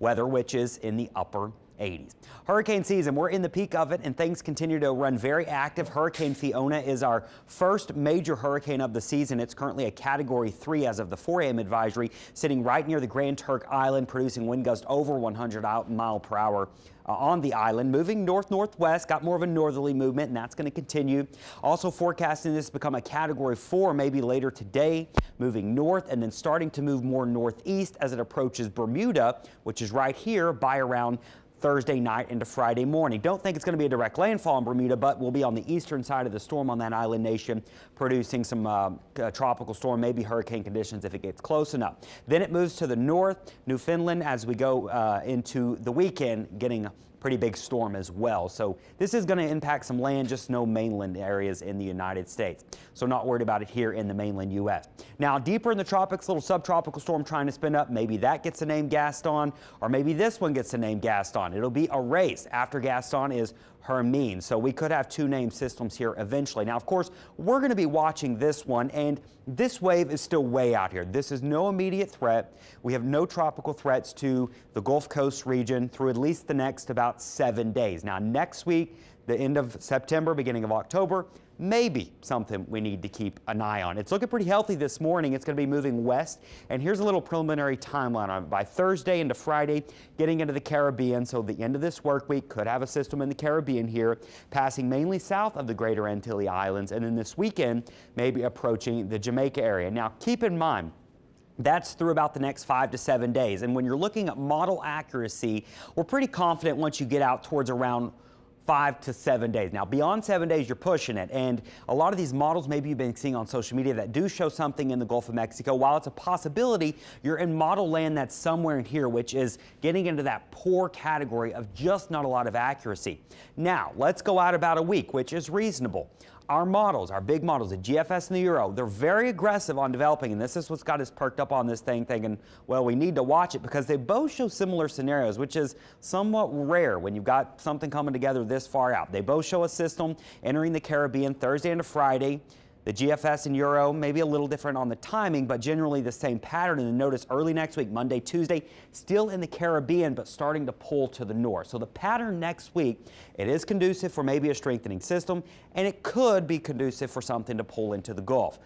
weather, which is in the upper 80s. Hurricane season, we're in the peak of it and things continue to run very active. Hurricane Fiona is our first major hurricane of the season. It's currently a Category 3 as of the 4 a.m. advisory, sitting right near the Grand Turk Island, producing wind gusts over 100 mile per hour on the island, moving north-northwest, got more of a northerly movement, and that's going to continue. Also forecasting this to become a Category 4 maybe later today, moving north and then starting to move more northeast as it approaches Bermuda, which is right here by around Thursday night into Friday morning. Don't think it's going to be a direct landfall in Bermuda, but we'll be on the eastern side of the storm on that island nation, producing some tropical storm, maybe hurricane conditions if it gets close enough. Then it moves to the north, Newfoundland, as we go into the weekend, getting a pretty big storm as well. So this is going to impact some land, just no mainland areas in the United States. So not worried about it here in the mainland U.S. Now deeper in the tropics, little subtropical storm trying to spin up. Maybe that gets the name Gaston, or maybe this one gets the name Gaston. It'll be a race. After Gaston is Hermine. So we could have two name systems here eventually. Now, of course, we're going to be watching this one, and this wave is still way out here. This is no immediate threat. We have no tropical threats to the Gulf Coast region through at least the next about 7 days. Now, next week, the end of September, beginning of October, maybe something we need to keep an eye on. It's looking pretty healthy this morning. It's going to be moving west, and here's a little preliminary timeline on it. By Thursday into Friday, getting into the Caribbean, so the end of this work week could have a system in the Caribbean here, passing mainly south of the Greater Antilles Islands, and then this weekend, maybe approaching the Jamaica area. Now, keep in mind, that's through about the next 5 to 7 days, and when you're looking at model accuracy, we're pretty confident once you get out towards around 5 to 7 days. Now, beyond 7 days, you're pushing it. And a lot of these models maybe you've been seeing on social media that do show something in the Gulf of Mexico. While it's a possibility, you're in model land that's somewhere in here, which is getting into that poor category of just not a lot of accuracy. Now, let's go out about a week, which is reasonable. Our models, our big models, the GFS and the Euro, they're very aggressive on developing, and this is what's got us perked up on this thing thinking, well, we need to watch it because they both show similar scenarios, which is somewhat rare when you've got something coming together this far out. They both show a system entering the Caribbean Thursday into Friday. The GFS and Euro may be a little different on the timing, but generally the same pattern. And notice early next week, Monday, Tuesday, still in the Caribbean, but starting to pull to the north. So the pattern next week, it is conducive for maybe a strengthening system, and it could be conducive for something to pull into the Gulf.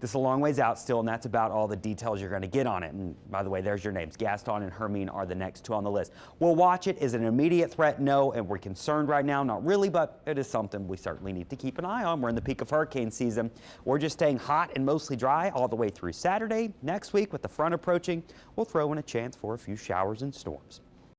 This is a long ways out still, and that's about all the details you're going to get on it. And by the way, there's your names. Gaston and Hermine are the next two on the list. We'll watch it. Is it an immediate threat? No. And we're concerned right now? Not really, but it is something we certainly need to keep an eye on. We're in the peak of hurricane season. We're just staying hot and mostly dry all the way through Saturday. Next week, with the front approaching, we'll throw in a chance for a few showers and storms.